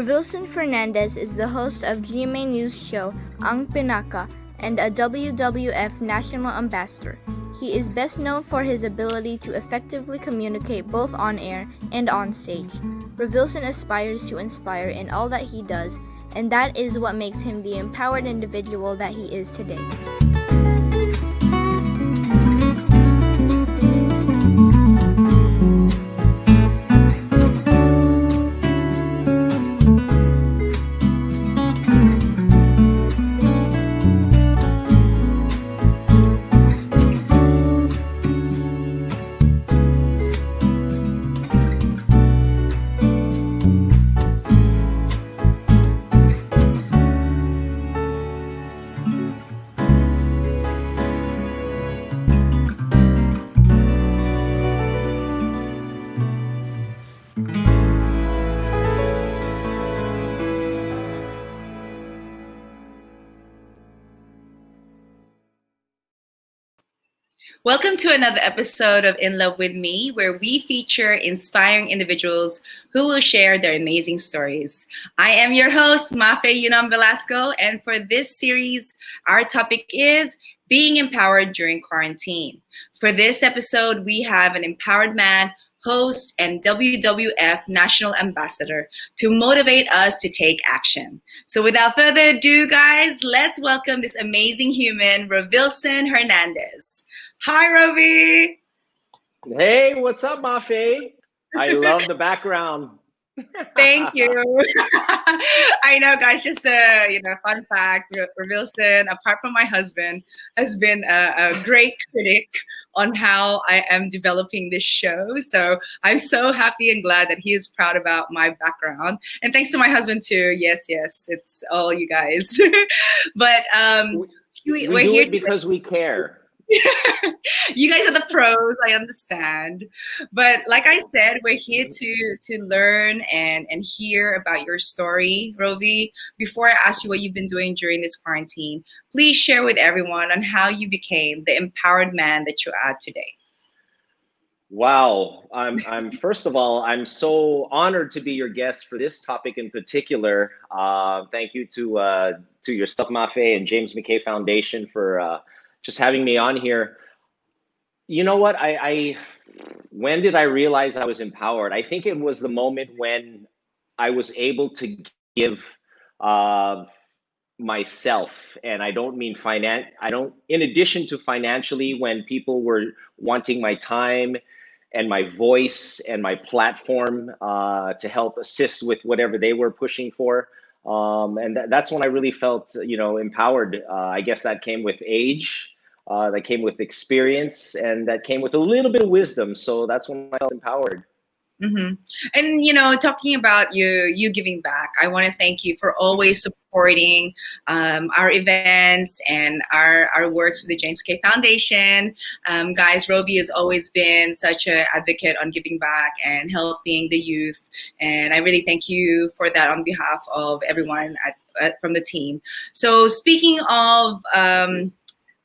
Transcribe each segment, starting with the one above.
Rovilson Fernandez is the host of GMA News show Ang Pinaka and a WWF National Ambassador. He is best known for his ability to effectively communicate both on air and on stage. Rovilson aspires to inspire in all that he does, and that is what makes him the empowered individual that he is today. Welcome to another episode of In Love With Me, where we feature inspiring individuals who will share their amazing stories. I am your host, Mafae Velasco, and for this series, our topic is being empowered during quarantine. For this episode, we have an empowered man, host, and WWF National Ambassador to motivate us to take action. So without further ado, guys, let's welcome this amazing human, Rovilson Fernandez. Hi, Rovi. Hey, what's up, Mafae? I love the background. Thank you. I know, guys, just a fun fact, Rovilson, apart from my husband, has been a great critic on how I am developing this show. So I'm so happy and glad that he is proud about my background. And thanks to my husband too. Yes, it's all you guys. But we we're do here it because we care. You guys are the pros, I understand. But like I said, we're here to learn and hear about your story, Rovi. Before I ask you what you've been doing during this quarantine, please share with everyone on how you became the empowered man that you are today. Wow. I'm first of all, I'm so honored to be your guest for this topic in particular. Thank you to yourself, Mafae, and James McKay Foundation for just having me on here. You know what? When did I realize I was empowered? I think it was the moment when I was able to give myself, and I don't mean in addition to financially, when people were wanting my time and my voice and my platform to help assist with whatever they were pushing for. And that's when I really felt, empowered. I guess that came with age, that came with experience, and that came with a little bit of wisdom. So that's when I felt empowered. Mm-hmm. And talking about you giving back, I want to thank you for always supporting our events and our works with the James McKay Foundation. Guys, Rovi has always been such an advocate on giving back and helping the youth, and I really thank you for that on behalf of everyone from the team. So speaking of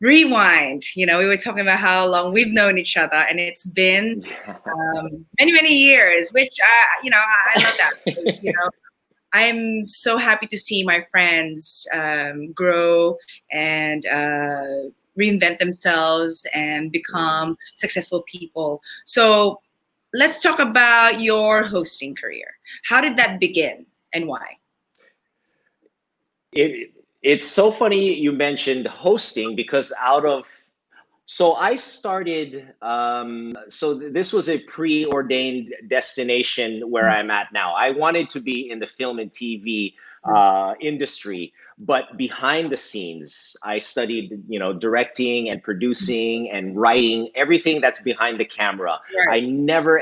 rewind, we were talking about how long we've known each other, and it's been many years, which I love that because, I'm so happy to see my friends grow and reinvent themselves and become successful people. So let's talk about your hosting career. How did that begin and why? It's so funny you mentioned hosting because so I started, so this was a preordained destination where I'm at now. I wanted to be in the film and TV industry, but behind the scenes, I studied, directing and producing and writing, everything that's behind the camera. Right. I never,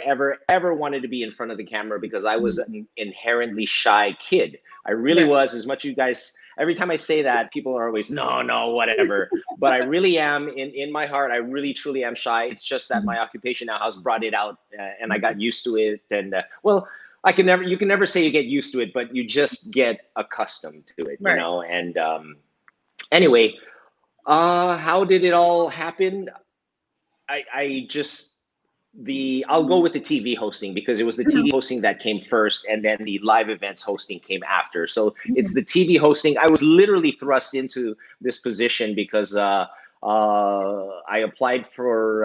ever wanted to be in front of the camera because I was an inherently shy kid. I really was, as much you guys... Every time I say that, people are always, no, whatever. But I really am, in my heart, I really, truly am shy. It's just that my occupation now has brought it out and I got used to it. And well, you can never say you get used to it, but you just get accustomed to it, right. And anyway, how did it all happen? I just I'll go with the TV hosting because it was the TV hosting that came first, and then the live events hosting came after. So it's the TV hosting. I was literally thrust into this position because I applied for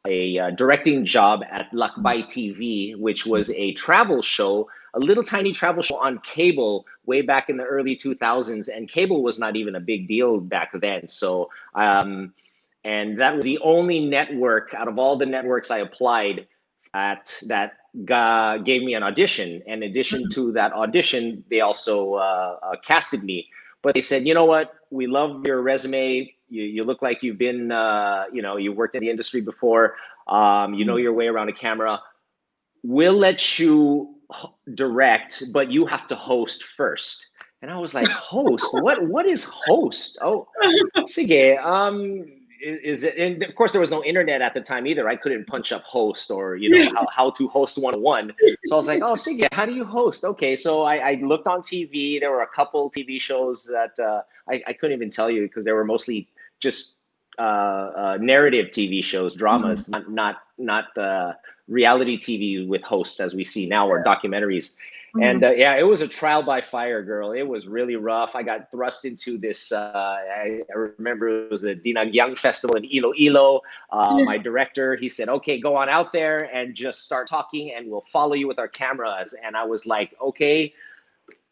a directing job at Lakbay TV, which was a travel show, a little tiny travel show on cable way back in the early 2000s, and cable was not even a big deal back then. So and that was the only network out of all the networks I applied at that gave me an audition. And in addition to that audition, they also casted me. But they said, you know what? We love your resume. You look like you've been, you worked in the industry before. You know your way around a camera. We'll let you direct, but you have to host first. And I was like, host? What is host? Oh, sige. Is it? And of course, there was no internet at the time either. I couldn't punch up host or how to host 101. So I was like, oh, sige, how do you host? Okay, so I looked on TV. There were a couple TV shows that I couldn't even tell you because they were mostly just narrative TV shows, dramas, not reality TV with hosts as we see now, or documentaries. And yeah, it was a trial by fire, girl. It was really rough. I got thrust into this. I remember it was the Dinagyang Festival in Iloilo. My director, he said, okay, go on out there and just start talking and we'll follow you with our cameras. And I was like, okay,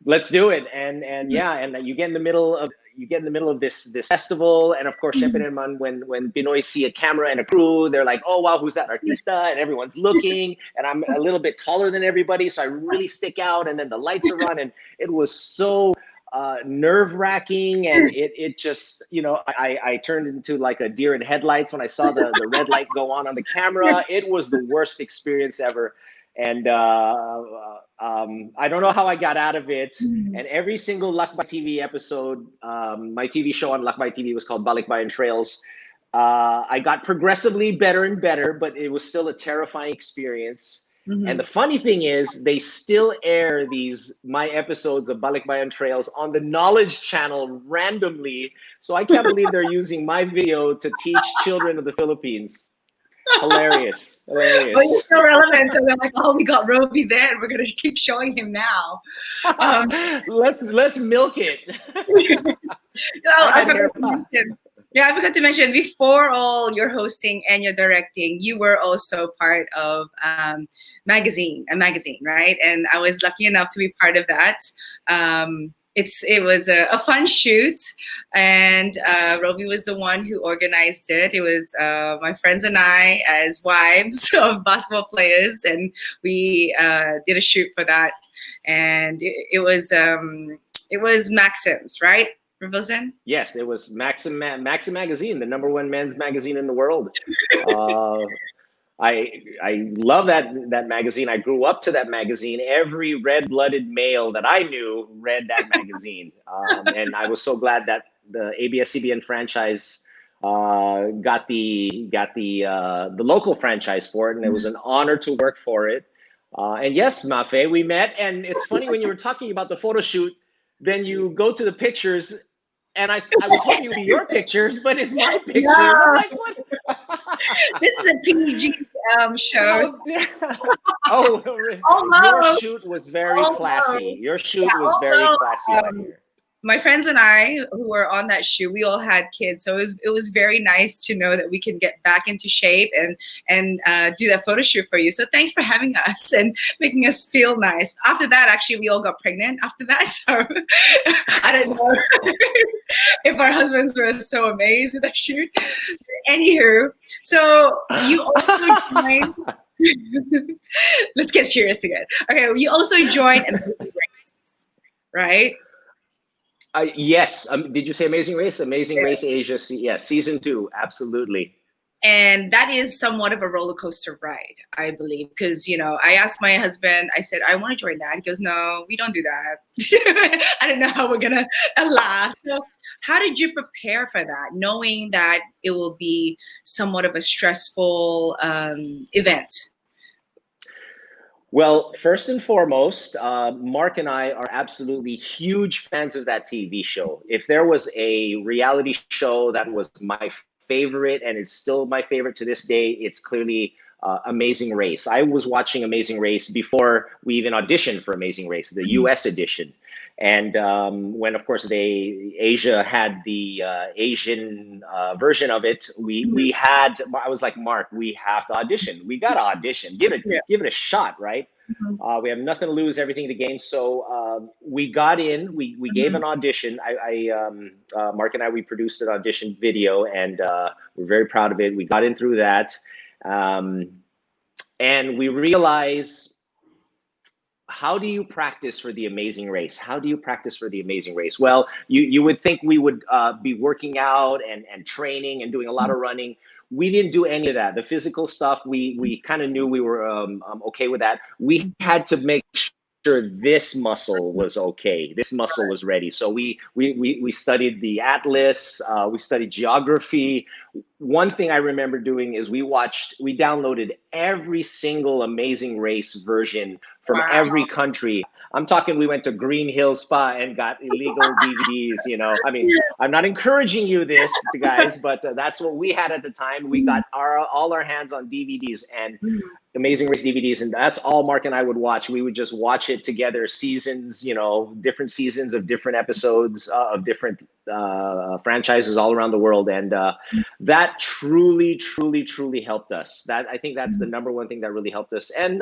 let's do it. And yeah, and you get in the middle of this festival, and of course, syempre naman, when Pinoy see a camera and a crew, they're like, oh wow, who's that artista? And everyone's looking, and I'm a little bit taller than everybody, so I really stick out. And then the lights are on, and it was so nerve-wracking, and it just, I turned into like a deer in headlights when I saw the red light go on the camera. It was the worst experience ever. And I don't know how I got out of it. And every single Lakbay TV episode, my TV show on Lakbay TV was called Balikbayan Trails. I got progressively better and better, but it was still a terrifying experience. And the funny thing is, they still air my episodes of Balikbayan Trails on the Knowledge Channel randomly. So I can't believe they're using my video to teach children of the Philippines. Hilarious. Well, you're so relevant. So we're like, oh, we got Rovi then. We're gonna keep showing him now. Let's milk it. I forgot to mention, before all your hosting and your directing, you were also part of a magazine, right? And I was lucky enough to be part of that. It was a fun shoot, and Rovi was the one who organized it. It was my friends and I as wives of basketball players, and we did a shoot for that. And it was Maxim's, right, Rovilson? Yes, it was Maxim Magazine, the #1 men's magazine in the world. I love that magazine. I grew up to that magazine. Every red-blooded male that I knew read that magazine, and I was so glad that the ABS-CBN franchise got the local franchise for it, and it was an honor to work for it. And yes, Mafae, we met, and it's funny when you were talking about the photo shoot. Then you go to the pictures, and I was hoping it would be your pictures, but it's my pictures. Yeah. I'm like, what? This is a PG show. Oh, no. Your shoot was very classy. Your shoot was very classy out here. My friends and I who were on that shoot, we all had kids, so it was very nice to know that we can get back into shape and do that photo shoot for you. So thanks for having us and making us feel nice. After that, actually, we all got pregnant after that. So I don't know if our husbands were so amazed with that shoot. Anywho, so you also joined. Let's get serious again. Okay, you also joined Amazing Race, right? Yes. Did you say Amazing Race? Amazing Race Asia. Yes, season 2. Absolutely. And that is somewhat of a roller coaster ride, I believe, because, I asked my husband, I said, I want to join that. He goes, no, we don't do that. I don't know how we're going to last. So how did you prepare for that, knowing that it will be somewhat of a stressful event? Well, first and foremost, Mark and I are absolutely huge fans of that TV show. If there was a reality show that was my favorite, and it's still my favorite to this day, it's clearly Amazing Race. I was watching Amazing Race before we even auditioned for Amazing Race, the US edition. And when, of course, Asia had the Asian version of it, I was like, Mark, we have to audition. We got to audition. Give it a shot, right? We have nothing to lose, everything to gain. So we got in. We gave an audition. Mark and I, we produced an audition video, and we're very proud of it. We got in through that, and we realized, how do you practice for the Amazing Race? How do you practice for the Amazing Race? Well, you would think we would be working out and training and doing a lot of running. We didn't do any of that. The physical stuff, we kind of knew we were okay with that. We had to make sure this muscle was okay. This muscle was ready. So we studied the atlas. We studied geography. One thing I remember doing is we downloaded every single Amazing Race version from every country. I'm talking, we went to Green Hill Spa and got illegal DVDs, you know. I mean, I'm not encouraging you this, guys, but that's what we had at the time. We got all our hands on DVDs and Amazing Race DVDs, and that's all Mark and I would watch. We would just watch it together, seasons, you know, different seasons of different episodes of different franchises all around the world. And that truly helped us. I think that's the number one thing that really helped us. And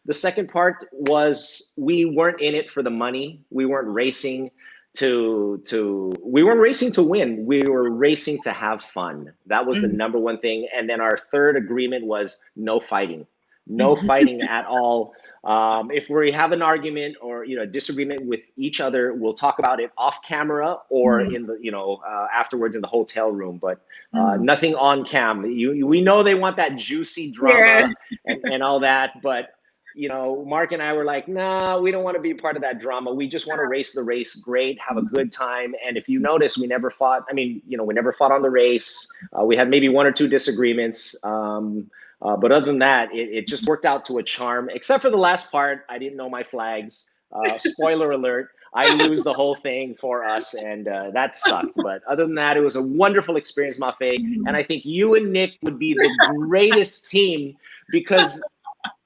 the second part was, we weren't in it for the money. We weren't racing to win. We were racing to have fun. That was the number one thing. And then our third agreement was no fighting. No fighting at all. If we have an argument or, you know, disagreement with each other, we'll talk about it off camera or in the, you know, afterwards in the hotel room, but nothing on cam. We know they want that juicy drama and all that, but you know, Mark and I were like, nah, we don't want to be part of that drama. We just want to race the race great, have a good time. And if you notice, we never fought. I mean, you know, we never fought on the race. We had maybe one or two disagreements. But other than that, it just worked out to a charm, except for the last part. I didn't know my flags. Spoiler alert, I lose the whole thing for us, and that sucked. But other than that, it was a wonderful experience, Mafae. And I think you and Nick would be the greatest team, because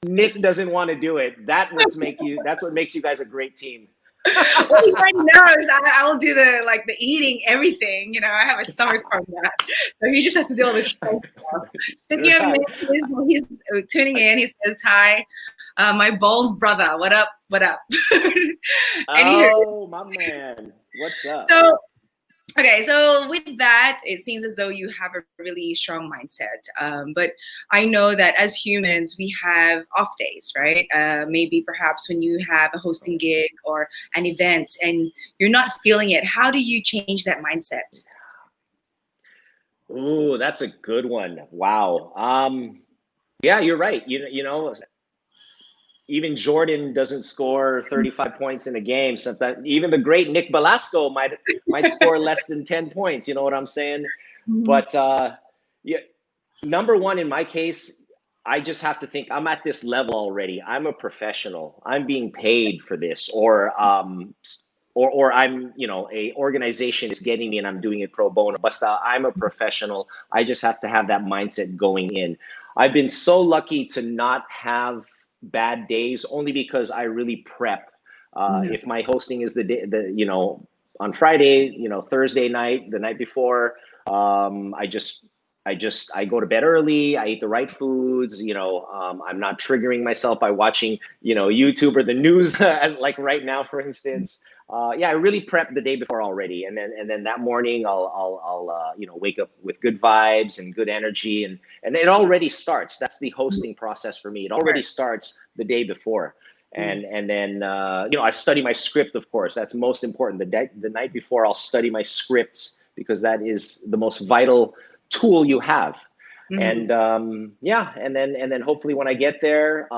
Nick doesn't want to do it. That's what makes you guys a great team. Well, he already knows I'll do the eating, everything. You know, I have a stomach from that. So he just has to do all the show stuff. Speaking of Nick, he's tuning in. He says, hi, my bold brother. What up? What up? Oh, my man. What's up? So, okay, so with that, it seems as though you have a really strong mindset. But I know that as humans, we have off days, right? Maybe perhaps when you have a hosting gig or an event and you're not feeling it, how do you change that mindset? Ooh, that's a good one. Wow. Yeah, you're right. You know, even Jordan doesn't score 35 points in a game. Sometimes even the great Nick Velasco might score less than 10 points. You know what I'm saying? But yeah, number one, in my case, I just have to think, I'm at this level already. I'm a professional. I'm being paid for this, or I'm, you know, a organization is getting me and I'm doing it pro bono. But I'm a professional. I just have to have that mindset going in. I've been so lucky to not have bad days, only because I really prep. If my hosting is you know, on Friday, you know, Thursday night, the night before, I go to bed early. I eat the right foods. You know, I'm not triggering myself by watching, you know, YouTube or the news, as like right now, for instance. Yeah, I really prep the day before already, and then that morning I'll you know, wake up with good vibes and good energy, and it already starts. That's the hosting process for me. It already starts the day before, and then you know, I study my script. Of course, that's most important. The night before, I'll study my scripts, because that is the most vital tool you have. And yeah, and then hopefully when I get there,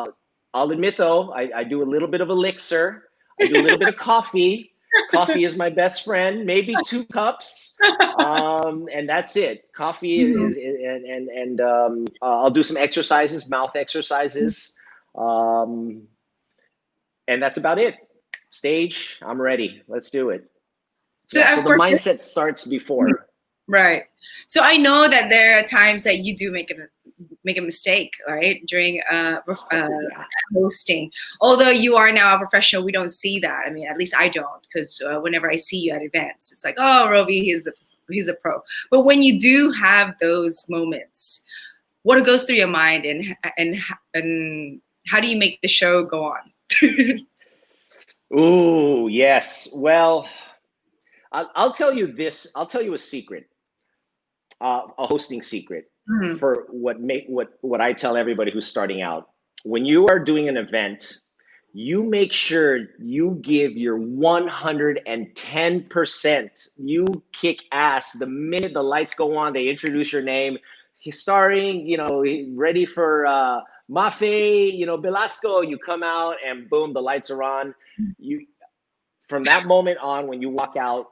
I'll admit though, I do a little bit of elixir. I do a little bit of coffee. Coffee is my best friend, maybe 2 cups. And that's it. Coffee is, and I'll do some exercises, mouth exercises. And that's about it. Stage, I'm ready. Let's do it. So, yeah, so the mindset starts before. Right. So I know that there are times that you do make make a mistake, right, during Yeah. hosting. Although you are now a professional, we don't see that. I mean, at least I don't, because whenever I see you at events, it's like, oh, Rovi, he's a pro. But when you do have those moments, what goes through your mind, and how do you make the show go on? Ooh, yes. Well, I'll tell you this. I'll tell you a secret, a hosting secret Mhm. for what I tell everybody who's starting out. When you are doing an event, you make sure you give your 110%. You kick ass the minute the lights go on. They introduce your name. He's starring, ready for Mafae, Belasco. You come out and boom, the lights are on. You From that moment on, when you walk out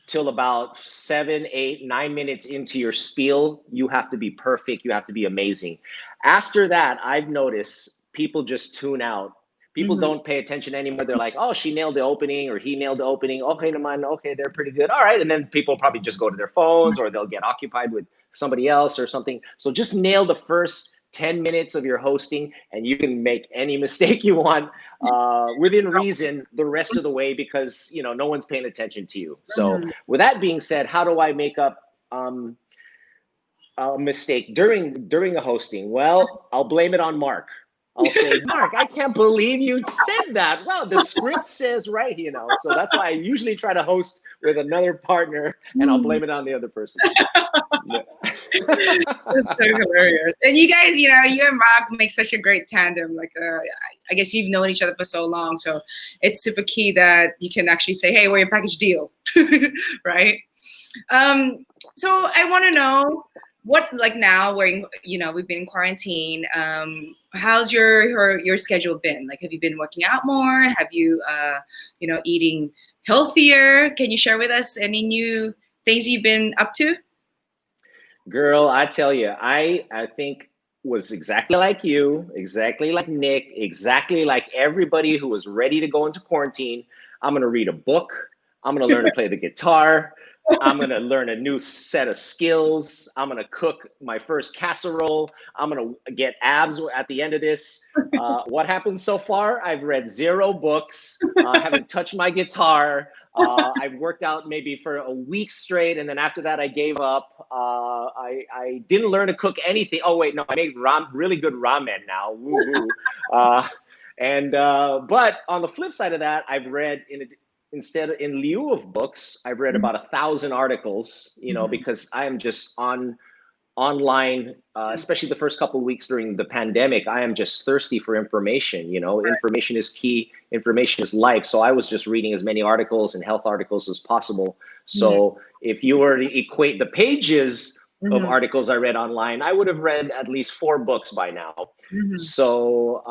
till about 7, 8, 9 minutes into your spiel, you have to be perfect. You have to be amazing. After that, I've noticed people just tune out. People Mhm. don't pay attention anymore. They're like, oh, she nailed the opening or he nailed the opening. Okay, naman, okay, they're pretty good. All right. And then people probably just go to their phones or they'll get occupied with somebody else or something. So just nail the first 10 minutes of your hosting and you can make any mistake you want within reason the rest of the way, because no one's paying attention to you. So Mhm. with that being said, how do I make up a mistake during a hosting? Well, I'll blame it on Mark. I'll say, Mark, I can't believe you said that. Wow, the script says right, So that's why I usually try to host with another partner, and I'll blame it on the other person. Yeah. That's so hilarious. And you guys, you and Mark make such a great tandem. Like, I guess you've known each other for so long, so it's super key that you can actually say, "Hey, we're a package deal," right? So I want to know what, like now we're in, we've been in quarantine. How's your schedule been? Like, have you been working out more? Have you, eating healthier? Can you share with us any new things you've been up to? Girl, I tell you, I think was exactly like you, exactly like Nick, exactly like everybody who was ready to go into quarantine. I'm gonna read a book. I'm gonna learn to play the guitar. I'm gonna learn a new set of skills. I'm gonna cook my first casserole. I'm gonna get abs at the end of this. What happened so far? I've read 0 books. I haven't touched my guitar. I've worked out maybe for a week straight, and then after that, I gave up. I didn't learn to cook anything. Oh wait, no, I make really good ramen now. Woohoo! But on the flip side of that, I've read in lieu of books, I've read about 1,000 articles. Because I am just online, especially the first couple of weeks during the pandemic. I am just thirsty for information. Information is key. Information is life. So I was just reading as many articles and health articles as possible. So if you were to equate the pages of Mhm. articles I read online, I would have read at least 4 books by now. Mhm. So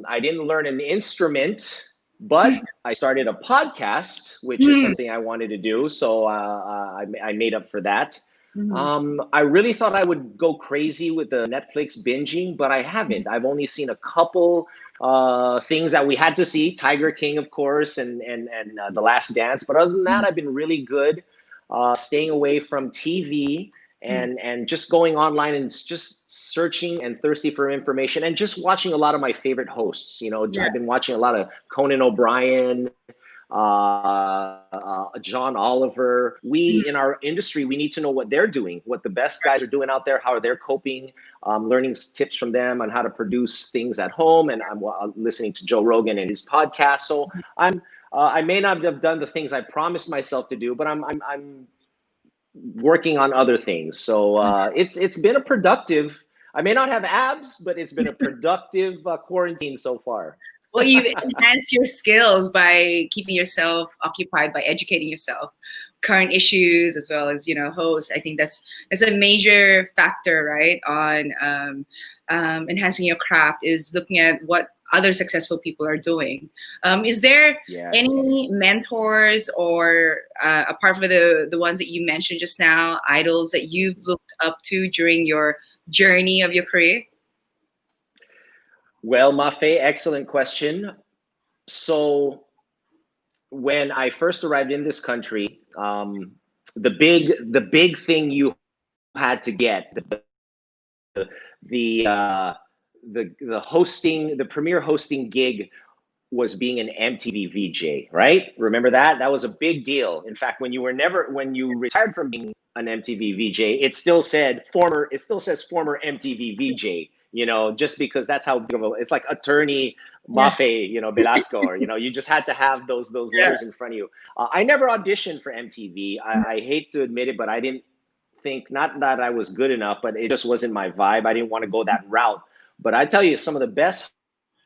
I didn't learn an instrument, but I started a podcast, which is Mhm. something I wanted to do. So I made up for that. Mhm. I really thought I would go crazy with the Netflix binging, but I haven't. I've only seen a couple things that we had to see: Tiger King, of course, and The Last Dance. But other than that, I've been really good staying away from TV and just going online and just searching and thirsty for information and just watching a lot of my favorite hosts. Yeah. I've been watching a lot of Conan O'Brien, John Oliver. We in our industry, we need to know what they're doing, what the best guys are doing out there, how they're coping, learning tips from them on how to produce things at home. And I'm listening to Joe Rogan and his podcast. So I may not have done the things I promised myself to do, but I'm working on other things. So it's been a productive. I may not have abs, but it's been a productive quarantine so far. Well, you enhance your skills by keeping yourself occupied, by educating yourself, current issues as well as hosts. I think that's a major factor, right, on enhancing your craft, is looking at what other successful people are doing. Is there Yes. any mentors or apart from the ones that you mentioned just now, idols that you've looked up to during your journey of your career? Well, Mafae, excellent question. So when I first arrived in this country, the big thing you had to get, the the hosting, the premier hosting gig was being an MTV VJ, right? Remember that? That was a big deal. In fact, when you retired from being an MTV VJ, it still says former MTV VJ, just because that's how big of it's like attorney Mafae, Velasco, or, you just had to have those letters in front of you. I never auditioned for MTV. I hate to admit it, but I didn't think, not that I was good enough, but it just wasn't my vibe. I didn't want to go that route. But I tell you, some of the best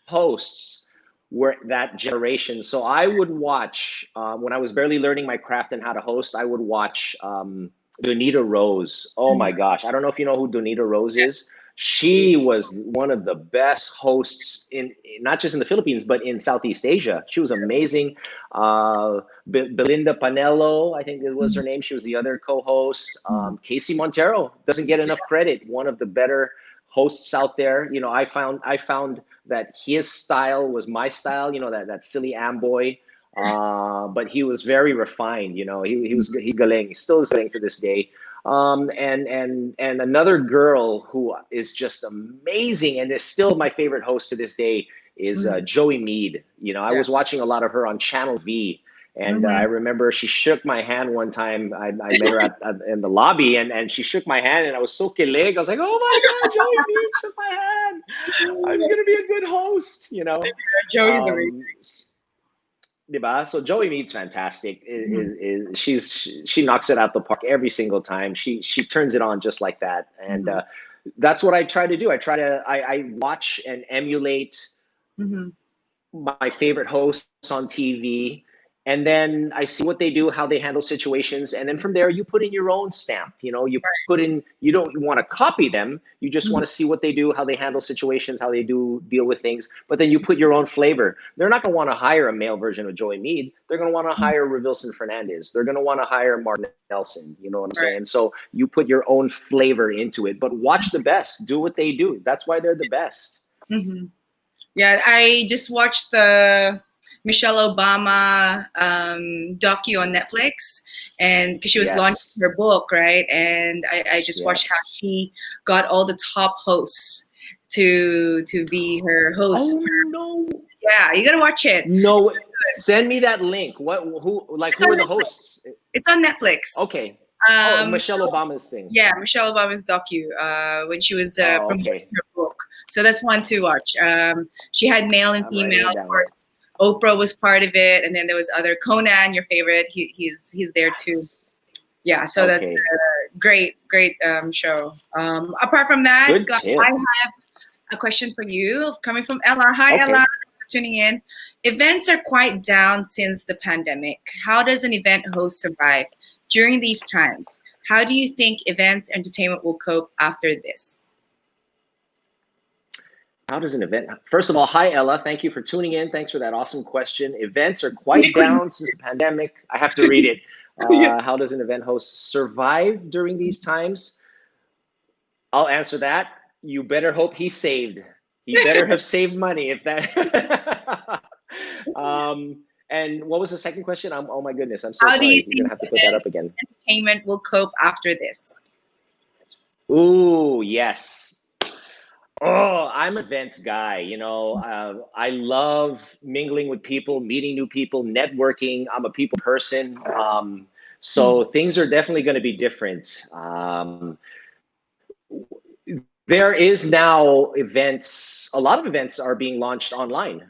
hosts were that generation. So I would watch, when I was barely learning my craft and how to host, I would watch Donita Rose. Oh my gosh. I don't know if you know who Donita Rose is. She was one of the best hosts in not just in the Philippines, but in Southeast Asia. She was amazing. Belinda Panello, I think it was her name. She was the other co-host. Casey Montero doesn't get enough credit. One of the better hosts out there. I found that his style was my style, that silly amboy. But he was very refined, he's galing. He still is galing to this day. And another girl who is just amazing and is still my favorite host to this day is Joey Mead. I was watching a lot of her on Channel V. And I remember she shook my hand one time. I met her in the lobby, and she shook my hand, and I was so kilig. I was like, "Oh my God, Joey Mead shook my hand. I'm gonna be a good host." Joey's amazing. Diba? So Joey Mead's fantastic. She knocks it out the park every single time. She turns it on just like that, and that's what I try to do. I watch and emulate my favorite hosts on TV. And then I see what they do, how they handle situations. And then from there, you put in your own stamp. You don't want to copy them. You just want to see what they do, how they handle situations, how they deal with things. But then you put your own flavor. They're not going to want to hire a male version of Joey Mead. They're going to want to hire Rovilson Fernandez. They're going to want to hire Martin Nelson. You know what I'm saying? So you put your own flavor into it. But watch the best. Do what they do. That's why they're the best. Yeah, I just watched the Michelle Obama docu on Netflix, and because she was launching her book, right? And I just watched how she got all the top hosts to be her host. Oh no! Yeah, you gotta watch it. No, send me that link. Who are the hosts? It's on Netflix. Okay. Michelle Obama's thing. Yeah, Michelle Obama's docu when she was promoting her book. So that's one to watch. She had male and female, of course. Oprah was part of it, and then there was other Conan, your favorite. He's there too. Yeah, so that's a great show. Apart from that, I have a question for you coming from Ella. Hi, Ella. Thanks for tuning in. Events are quite down since the pandemic. How does an event host survive during these times? How do you think events entertainment will cope after this? How does an event? First of all, hi, Ella. Thank you for tuning in. Thanks for that awesome question. Events are quite down since the pandemic. I have to read it. How does an event host survive during these times? I'll answer that. You better hope he saved. He better have saved money if that. And what was the second question? Oh my goodness, I'm so sorry. You're gonna have to put that up again. Entertainment will cope after this. Ooh, yes. Oh, I'm an events guy. I love mingling with people, meeting new people, networking. I'm a people person. So things are definitely going to be different. There is now events. A lot of events are being launched online.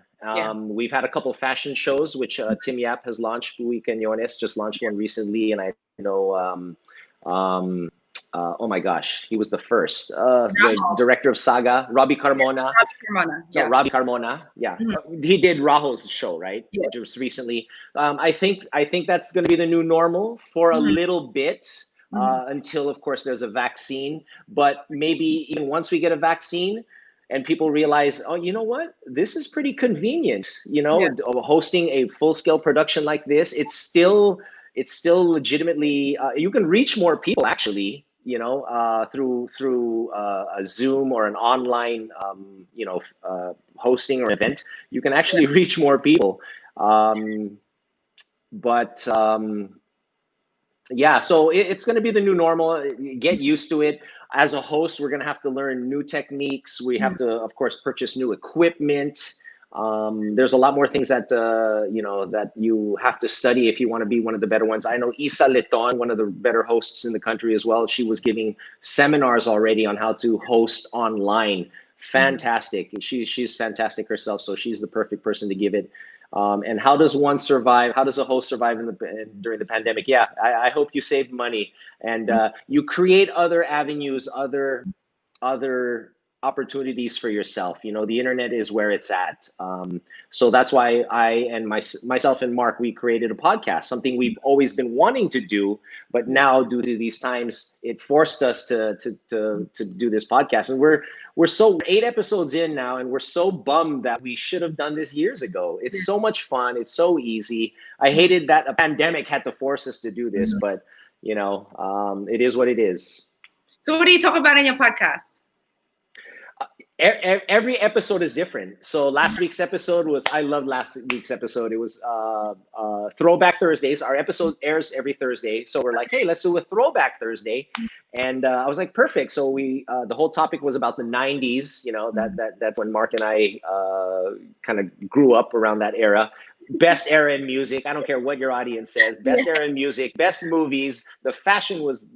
We've had a couple of fashion shows, which Tim Yap has launched. Louis Quinones just launched one recently, and I know. Oh my gosh, he was the first. The director of Saga, Robbie Carmona. Robbie Carmona. Yeah, he did Rahul's show, right? Yes. Just recently. I think that's going to be the new normal for a little bit until, of course, there's a vaccine. But maybe even once we get a vaccine, and people realize, oh, you know what? This is pretty convenient. Hosting a full-scale production like this, it's still legitimately you can reach more people actually. Through a Zoom or an online, hosting or event, you can actually reach more people. But yeah, so it's going to be the new normal. Get used to it. As a host, we're going to have to learn new techniques. We have to, of course, purchase new equipment. There's a lot more things that that you have to study if you want to be one of the better ones. I know Isa Leton, one of the better hosts in the country as well. She was giving seminars already on how to host online. Fantastic. She's fantastic herself, so she's the perfect person to give it. And how does one survive? How does a host survive during the pandemic? Yeah, I hope you save money and you create other avenues, other opportunities for yourself. The internet is where it's at. So that's why I and myself and Mark, we created a podcast, something we've always been wanting to do, but now due to these times, it forced us to do this podcast. And we're so 8 episodes in now, and we're so bummed that we should have done this years ago. It's so much fun. It's so easy. I hated that a pandemic had to force us to do this, but it is what it is. So what do you talk about in your podcast? Every episode is different. So last week's episode I loved last week's episode. It was Throwback Thursdays. Our episode airs every Thursday. So we're like, hey, let's do a Throwback Thursday. And I was like, perfect. So we the whole topic was about the 90s. That's when Mark and I kind of grew up around that era. Best era in music. I don't care what your audience says. Best era in music, best movies. The fashion was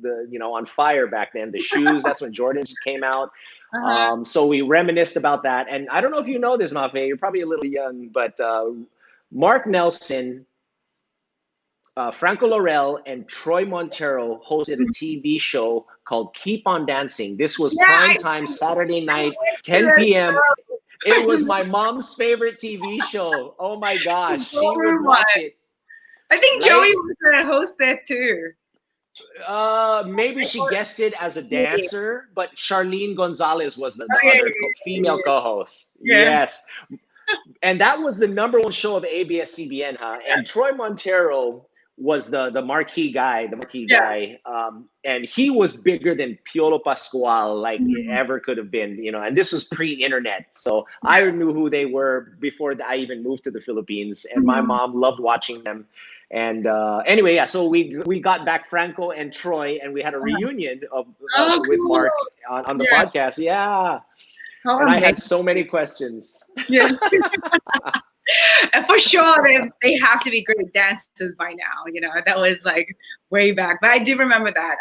on fire back then. The shoes, that's when Jordans came out. So we reminisced about that. And I don't know if you know this, Mafae, you're probably a little young, but Mark Nelson, Franco Laurel, and Troy Montero hosted a TV show called Keep on Dancing. This was prime time Saturday night, 10 p.m. It was my mom's favorite TV show. Oh my gosh, she would watch it. I think Joey was a host there too. Maybe she guessed it as a dancer, but Charlene Gonzalez was the other female co-host. Yeah. Yes. And that was the #1 show of ABS-CBN, huh? And Troy Montero was the marquee guy, and he was bigger than Piolo Pascual, like ever could have been, and this was pre-internet. So I knew who they were before I even moved to the Philippines, and my mom loved watching them. And anyway, yeah, so we got back Franco and Troy, and we had a reunion with Mark on the podcast. Yeah. And I had so many questions. Yeah. And for sure, they have to be great dancers by now. That was like way back. But I do remember that.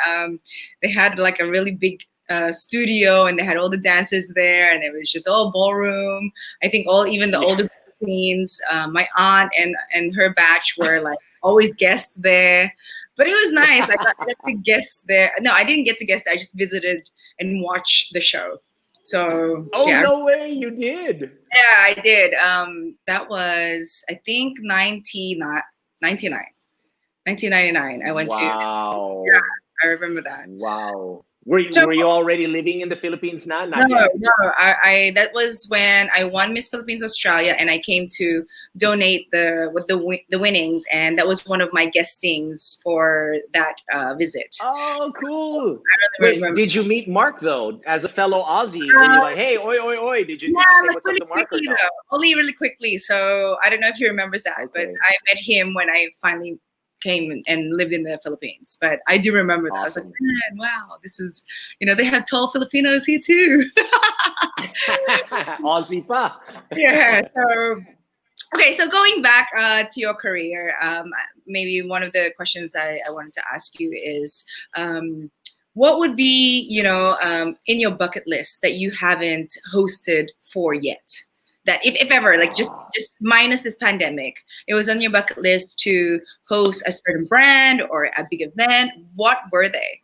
They had like a really big studio, and they had all the dancers there, and it was just all ballroom. I think even the older queens, my aunt and her batch were like always guests there. But it was nice. I got to guest there. No, I didn't get to guest there. I just visited and watched the show. So no way, you did. Yeah, I did. That was, I think, 1999. I went to. Wow. Yeah, I remember that. Wow. Were you already living in the Philippines now? Not yet. No. I that was when I won Miss Philippines Australia, and I came to donate the winnings, and that was one of my guestings for that visit. Oh, cool! Really did you meet Mark though, as a fellow Aussie? Were you like, hey, oi? Did you say what's up to Mark? Quickly, only really quickly. So I don't know if he remembers that, but I met him when I finally came and lived in the Philippines. But I do remember that. Awesome. I was like, man, wow, this is, they had tall Filipinos here too. Aussie pa. Yeah. So going back to your career, maybe one of the questions I wanted to ask you is, what would be, in your bucket list that you haven't hosted for yet? That if ever, like just minus this pandemic, it was on your bucket list to host a certain brand or a big event, what were they?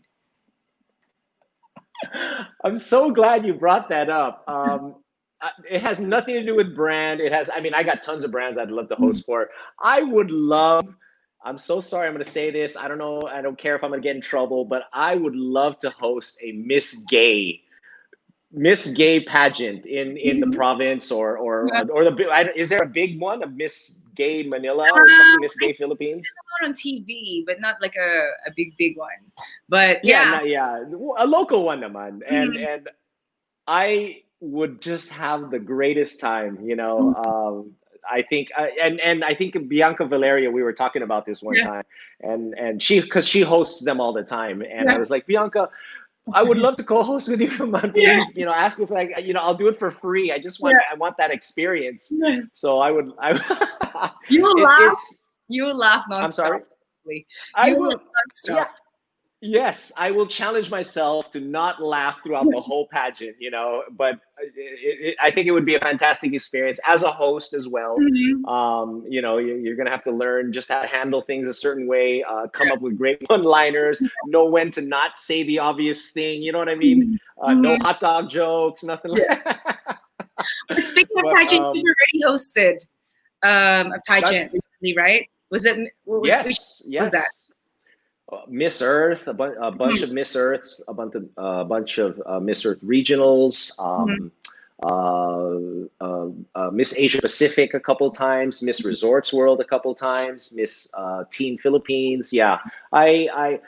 I'm so glad you brought that up. It has nothing to do with brand. I got tons of brands I'd love to host for. I'm so sorry I'm going to say this. I don't know. I don't care if I'm going to get in trouble, but I would love to host a Miss Gay pageant in the province or is there a big one, a Miss Gay Manila or something, Miss Gay Philippines? On TV, but not like a big one. But a local one naman. And I would just have the greatest time, I think, and I think Bianca Valeria, we were talking about this one time, and because she hosts them all the time, and I was like, Bianca, I would love to co-host with you, man. Please, ask if I'll do it for free. I just want, I want that experience. So You will laugh. it's. You will laugh nonstop. I'm sorry. You will laugh nonstop. Yeah. Yes, I will challenge myself to not laugh throughout the whole pageant, but I think it would be a fantastic experience as a host as well. You're going to have to learn just how to handle things a certain way, come up with great one-liners, know when to not say the obvious thing. You know what I mean? No hot dog jokes, nothing like that. But speaking of pageant, you already hosted a pageant recently, right? Was it? Yes. Was that? Miss Earth, a bunch of Miss Earths, a bunch of Miss Earth regionals, Miss Asia Pacific a couple times, Miss Resorts World a couple times, Miss Teen Philippines. Yeah, I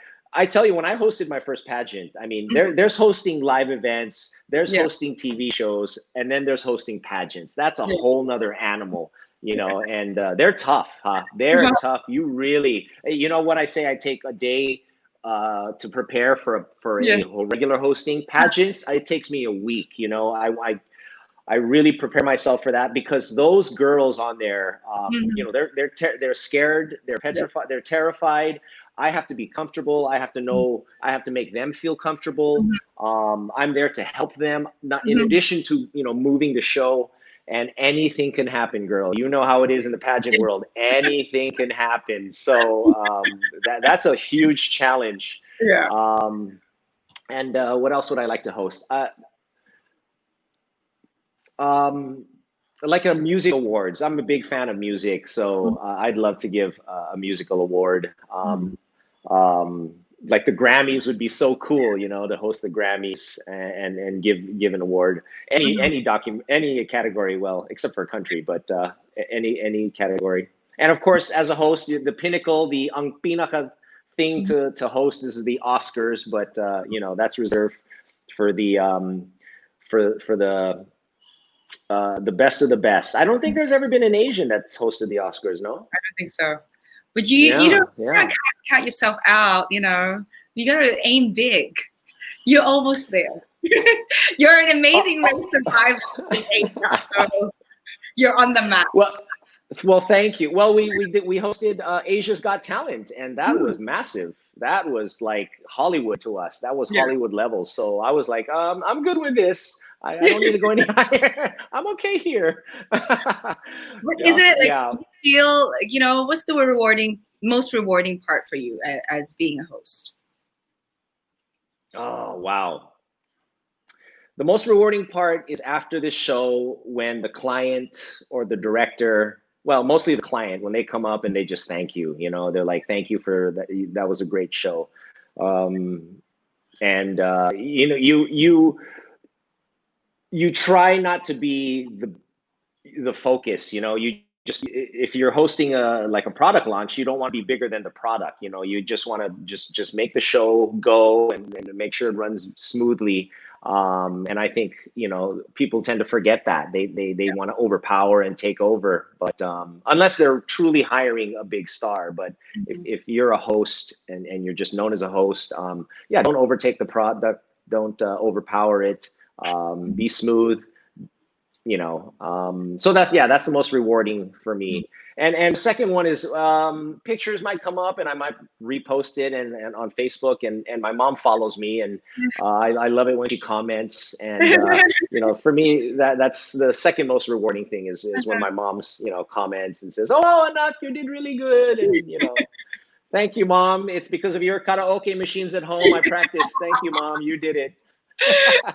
tell you, when I hosted my first pageant, I mean, there's hosting live events, there's hosting TV shows, and then there's hosting pageants. That's a whole nother animal. And they're tough, huh? They're tough. You really, what I say, I take a day to prepare for a regular hosting. Pageants, it takes me a week. I really prepare myself for that, because those girls on there, they're scared, they're petrified, they're terrified. I have to be comfortable. I have to know. I have to make them feel comfortable. I'm there to help them. Not in addition to moving the show. And anything can happen, girl. You know how it is in the pageant world. Anything can happen. So that's a huge challenge. Yeah. And what else would I like to host? Like a music awards. I'm a big fan of music, so I'd love to give a musical award. Like the Grammys would be so cool, to host the Grammys and give an award. Any category, well, except for country, but any category. And of course, as a host, the pinnacle, the ang pinaka thing to host is the Oscars, but that's reserved for the the best of the best. I don't think there's ever been an Asian that's hosted the Oscars, no? I don't think so. But you don't count yourself out, You gotta aim big. You're almost there. You're an amazing race survivor in Asia, so you're on the map. Well, thank you. Well, we hosted Asia's Got Talent, and that was massive. That was like Hollywood to us. That was Hollywood level. So I was like, I'm good with this. I don't need to go any higher. I'm okay here. Is it like you feel, what's the most rewarding part for you as being a host? Oh, wow. The most rewarding part is after the show, when the client or the director, well, mostly the client, when they come up and they just thank you, they're like, thank you for that. That was a great show. You try not to be the focus, you just, if you're hosting a product launch, you don't want to be bigger than the product. You just want to just make the show go and make sure it runs smoothly. And I think, people tend to forget that they want to overpower and take over, but unless they're truly hiring a big star. But if you're a host and you're just known as a host, don't overtake the product, don't overpower it. Be smooth, so that's the most rewarding for me. And the second one is pictures might come up and I might repost it and on Facebook, and my mom follows me, and I love it when she comments, and for me that's the second most rewarding thing is when my mom's comments and says, "Oh, Anak, you did really good," and thank you, Mom. It's because of your karaoke machines at home. I practiced. Thank you, Mom. You did it.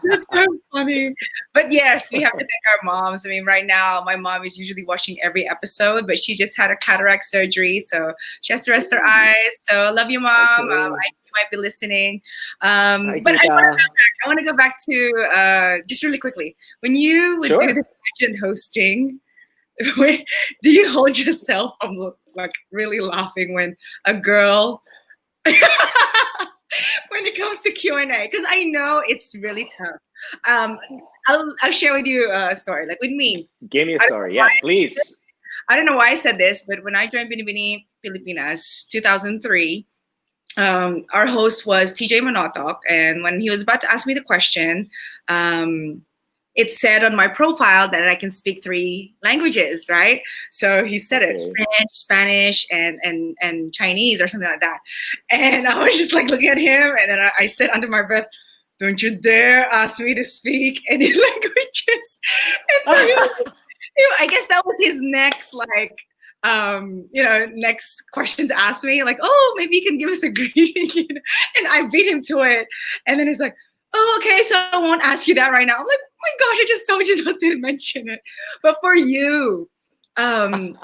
That's so funny. But yes, we have to thank our moms. I mean, right now, my mom is usually watching every episode, but she just had a cataract surgery, so she has to rest her eyes. So love you, Mom. Okay. I might be listening. But I want to go back to just really quickly. When you would do the pageant hosting, do you hold yourself from really laughing when a girl... when it comes to Q&A, because I know it's really tough. I'll share with you a story. Like with me, give me a story. Yeah, please. I don't know why I said this, but when I joined Binibini Pilipinas 2003, our host was TJ Monotok, and when he was about to ask me the question, it said on my profile that I can speak 3 languages, right? So he said it: French, Spanish, and Chinese, or something like that. And I was just like looking at him, and then I said under my breath, "Don't you dare ask me to speak any languages." And so I guess that was his next, like, next question to ask me, like, oh, maybe you can give us a greeting, and I beat him to it. And then he's like, oh, okay, so I won't ask you that right now. I'm like, oh my gosh, I just told you not to mention it. But for you, and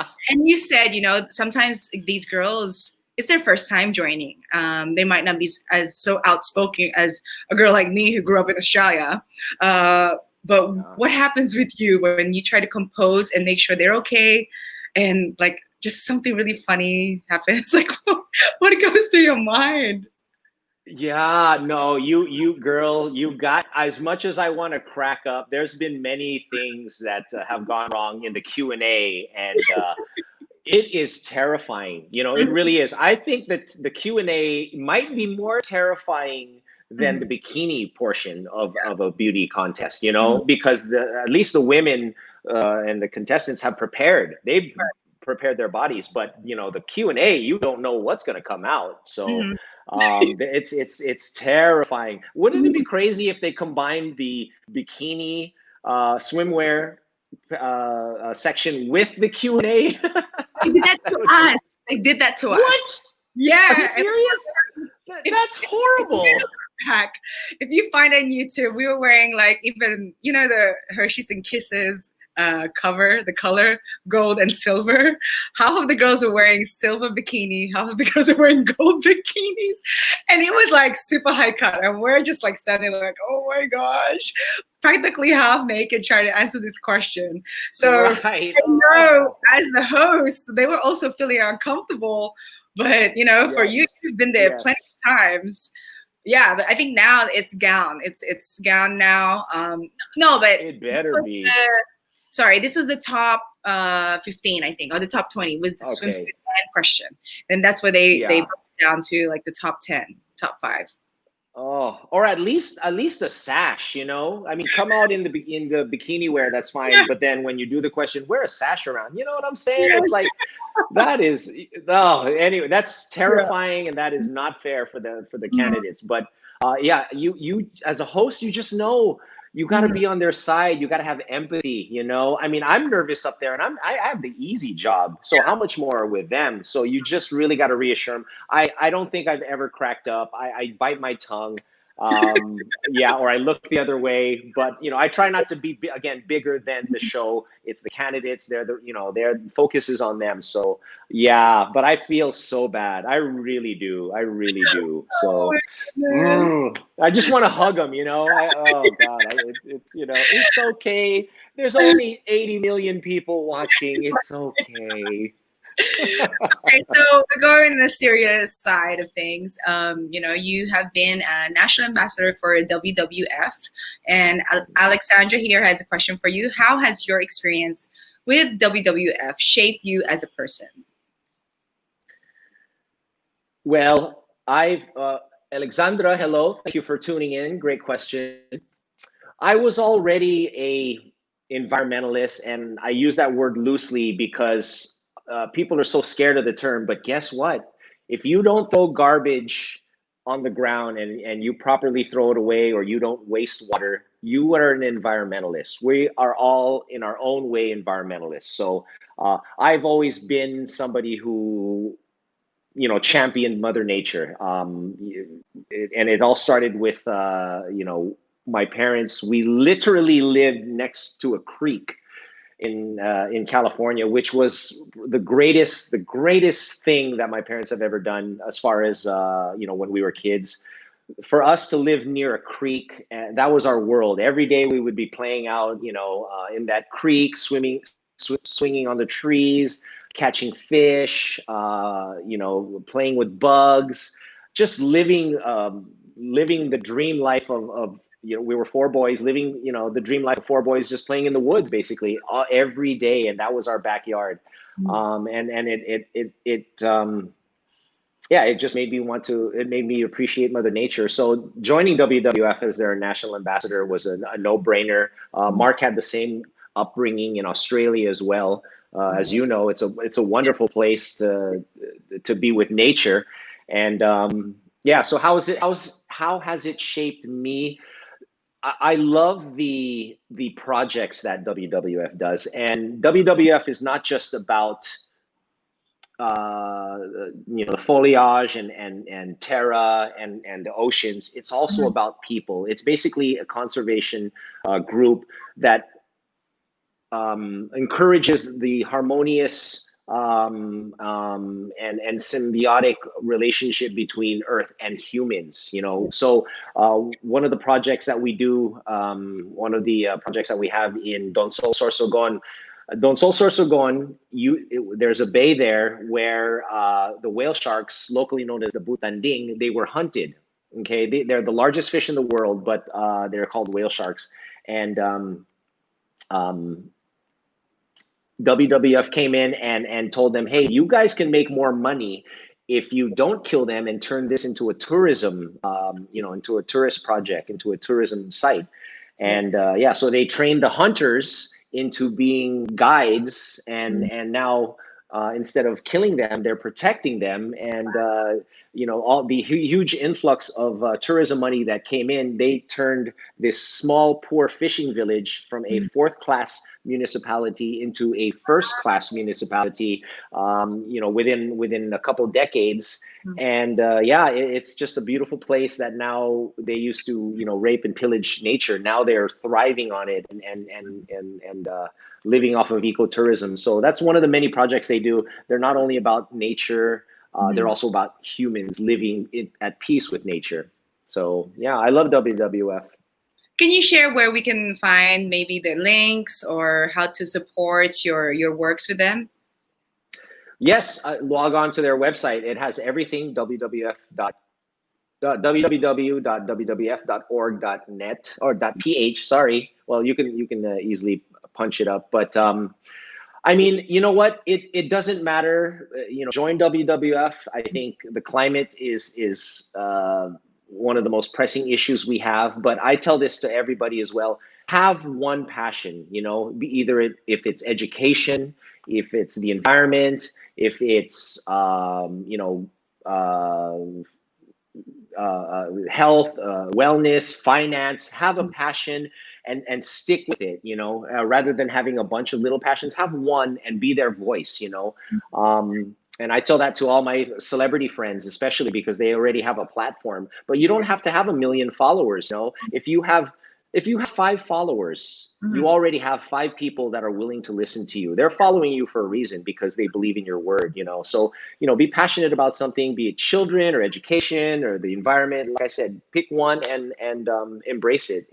you said, sometimes these girls, it's their first time joining. They might not be as so outspoken as a girl like me who grew up in Australia. But what happens with you when you try to compose and make sure they're okay, and like just something really funny happens? Like, what goes through your mind? Yeah, no, you girl, you got, as much as I want to crack up, there's been many things that have gone wrong in the Q&A, and it is terrifying. It really is. I think that the Q&A might be more terrifying than the bikini portion of a beauty contest, because at least the women and the contestants have prepared. They've prepared their bodies, but the Q&A, you don't know what's going to come out. So it's terrifying. Wouldn't it be crazy if they combined the bikini swimwear section with the Q&A? They did that to us. They did that to us. What? Yeah. Are you serious? That's horrible. Back. If you find on YouTube, we were wearing like even the Hershey's and Kisses cover, the color gold and silver. Half of the girls were wearing silver bikini, half of the girls were wearing gold bikinis, and it was like super high cut, and we're just like standing like, oh my gosh, practically half naked trying to answer this question. So right. I know as the host, they were also feeling uncomfortable, but for you, you've been there plenty of times. Yeah, but I think now it's gown. It's gown now. No, but it better be. Sorry, this was the top 15, I think, or the top 20 was the swimsuit question, and that's where they broke it down to like the top 10, top 5. Oh, or at least a sash, I mean, come out in the bikini wear, that's fine. But then when you do the question, wear a sash around. You know what I'm saying? It's like that is anyway, that's terrifying, and that is not fair for the candidates. But you as a host, you just know you got to be on their side. You got to have empathy. I mean, I'm nervous up there, and I have the easy job. So how much more with them? So you just really got to reassure them. I don't think I've ever cracked up. I bite my tongue. Or I look the other way, but I try not to be again bigger than the show. It's the candidates. Their focus is on them. So but I feel so bad. I really do. So I just want to hug them. Oh God, it's okay. There's only 80 million people watching. It's okay. Okay, so we're going the serious side of things. You have been a national ambassador for WWF, and Alexandra here has a question for you. How has your experience with WWF shaped you as a person? Well, Alexandra, hello. Thank you for tuning in. Great question. I was already a environmentalist, and I use that word loosely because people are so scared of the term, but guess what? If you don't throw garbage on the ground and you properly throw it away, or you don't waste water, you are an environmentalist. We are all in our own way environmentalists. So I've always been somebody who championed Mother Nature. And it all started with my parents. We literally lived next to a creek in California, which was the greatest thing that my parents have ever done, as far as when we were kids. For us to live near a creek, that was our world. Every day we would be playing out, in that creek, swinging on the trees, catching fish, playing with bugs, just living the dream life of we were 4 boys living, the dream life of 4 boys, just playing in the woods basically every day. And that was our backyard. And yeah, it just made me it made me appreciate Mother Nature. So joining WWF as their national ambassador was a no-brainer. Mark had the same upbringing in Australia as well. As you know, it's a wonderful place to be with nature. And yeah, so how has it shaped me? I love the projects that WWF does, and WWF is not just about the foliage and terra and the oceans. It's also about people. It's basically a conservation group that encourages the harmonious and symbiotic relationship between Earth and humans. So one of the projects that we do, one of the projects that we have in Donsol, Sorsogon. Donsol, Sorsogon, there's a bay there where the whale sharks, locally known as the butanding, they were hunted. Okay, they're the largest fish in the world, but they're called whale sharks. And WWF came in and told them, hey, you guys can make more money if you don't kill them and turn this into a tourism, into a tourist project, into a tourism site. And yeah, so they trained the hunters into being guides, and now instead of killing them, they're protecting them. And all the huge influx of tourism money that came in, they turned this small, poor fishing village from a fourth-class municipality into a first-class municipality, within a couple decades. And yeah, it's just a beautiful place that now they used to, rape and pillage nature. Now they're thriving on it and living off of ecotourism. So that's one of the many projects they do. They're not only about nature, they're also about humans living at peace with nature. So yeah, I love WWF. Can you share where we can find maybe the links or how to support your works with them? Yes, log on to their website. It has everything, www.wwf.org.net or .ph. Sorry. Well, you can easily punch it up, but I mean, you know what? It doesn't matter. Join WWF. I think the climate is one of the most pressing issues we have. But I tell this to everybody as well. Have one passion. Either if it's education, if it's the environment, if it's health, wellness, finance. Have a passion and stick with it, rather than having a bunch of little passions. Have one and be their voice, and I tell that to all my celebrity friends, especially because they already have a platform. But you don't have to have 1 million followers. If you have 5 followers, you already have 5 people that are willing to listen to you. They're following you for a reason because they believe in your word, So, be passionate about something, be it children or education or the environment. Like I said, pick one and embrace it.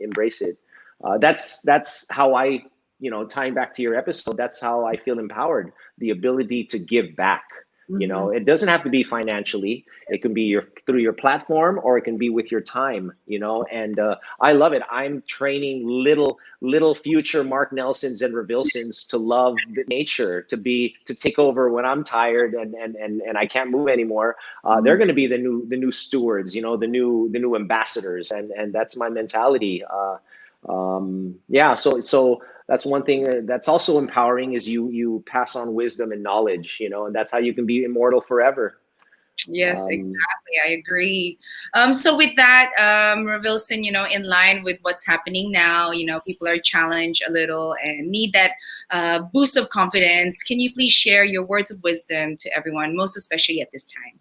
That's how I, tying back to your episode, that's how I feel empowered. The ability to give back. It doesn't have to be financially. It can be through your platform, or it can be with your time, and I love it. I'm training little future Mark Nelsons and Rovilsons to love nature, to take over when I'm tired and I can't move anymore. They're going to be the new stewards, the new ambassadors, and that's my mentality. Yeah, so that's one thing that's also empowering, is you pass on wisdom and knowledge, and that's how you can be immortal forever. Yes, exactly. I agree. So with that, Rovilson, in line with what's happening now, people are challenged a little and need that boost of confidence. Can you please share your words of wisdom to everyone, most especially at this time?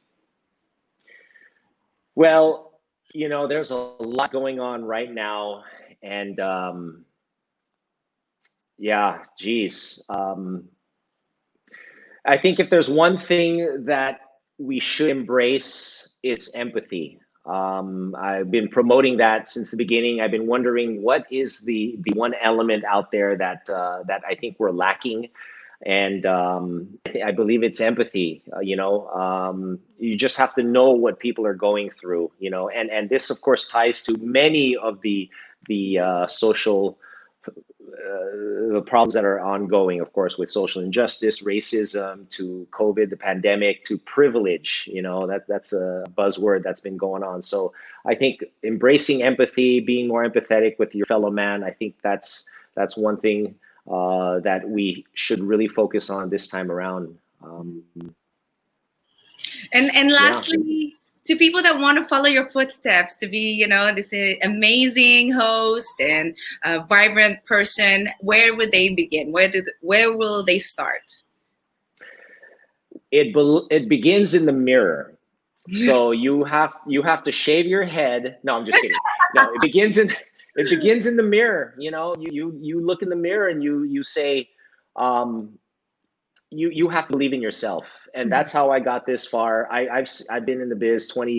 Well, there's a lot going on right now, and yeah, geez. I think if there's one thing that we should embrace, it's empathy. I've been promoting that since the beginning. I've been wondering what is the one element out there that I think we're lacking, and I believe it's empathy. You just have to know what people are going through. And this, of course, ties to many of the social the problems that are ongoing, of course, with social injustice, racism, to COVID, the pandemic, to privilege. That's a buzzword that's been going on. So I think embracing empathy, being more empathetic with your fellow man, I think that's one thing that we should really focus on this time around. And lastly, to people that want to follow your footsteps, to be, this amazing host and a vibrant person, where would they begin? Where will they start? It begins in the mirror. So you have to shave your head. No, I'm just kidding. No, it begins in the mirror. You look in the mirror and you say, you have to believe in yourself. And that's how I got this far. I've been in the biz 20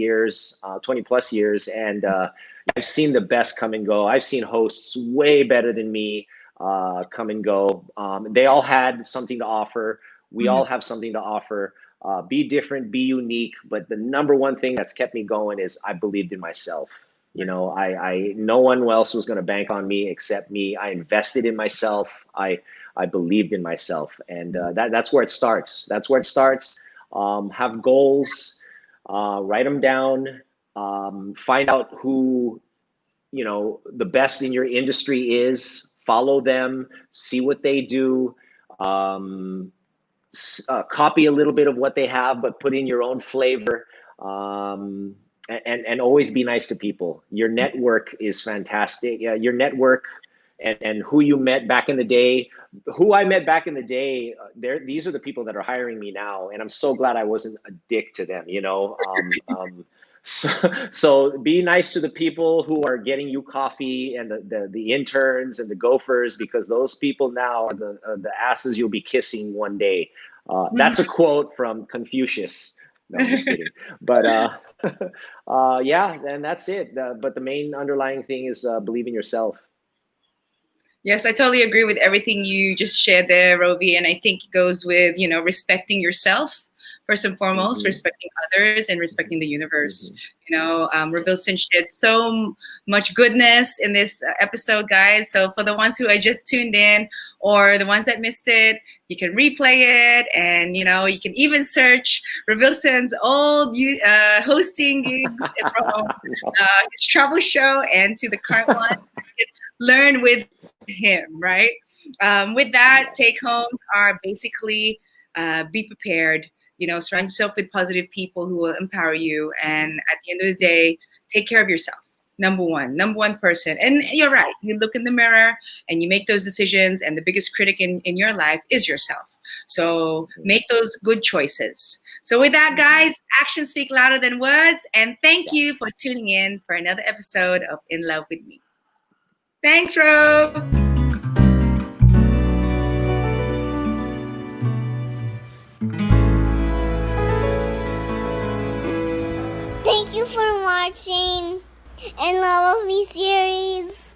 plus years, and I've seen the best come and go. I've seen hosts way better than me come and go. They all had something to offer. We all have something to offer. Be different, be unique. But the number one thing that's kept me going is I believed in myself. No one else was going to bank on me except me. I invested in myself. I believed in myself, and that's where it starts. That's where it starts. Have goals, write them down, find out who, the best in your industry is, follow them, see what they do, copy a little bit of what they have, but put in your own flavor, and always be nice to people. Your network is fantastic. Your network and who you met back in the day, who I met back in the day, these are the people that are hiring me now. And I'm so glad I wasn't a dick to them, So be nice to the people who are getting you coffee, and the interns and the gophers, because those people now are the asses you'll be kissing one day. That's a quote from Confucius. No, I'm just kidding. But yeah, and that's it. But the main underlying thing is believe in yourself. Yes, I totally agree with everything you just shared there, Rovi. And I think it goes with, respecting yourself, first and foremost, respecting others, and respecting the universe. Rovilson shared so much goodness in this episode, guys. So for the ones who are just tuned in, or the ones that missed it, you can replay it, and you can even search Rovilson's old hosting gigs from his travel show and to the current ones. You can learn with him, right? With that, take homes are basically be prepared. Surround yourself with positive people who will empower you, and at the end of the day, take care of yourself. Number one person. And you're right. You look in the mirror and you make those decisions, and the biggest critic in your life is yourself. So make those good choices. So with that, guys, actions speak louder than words. And thank you for tuning in for another episode of In Love With Me. Thanks, Ro. Thank you for watching In Love With Me series.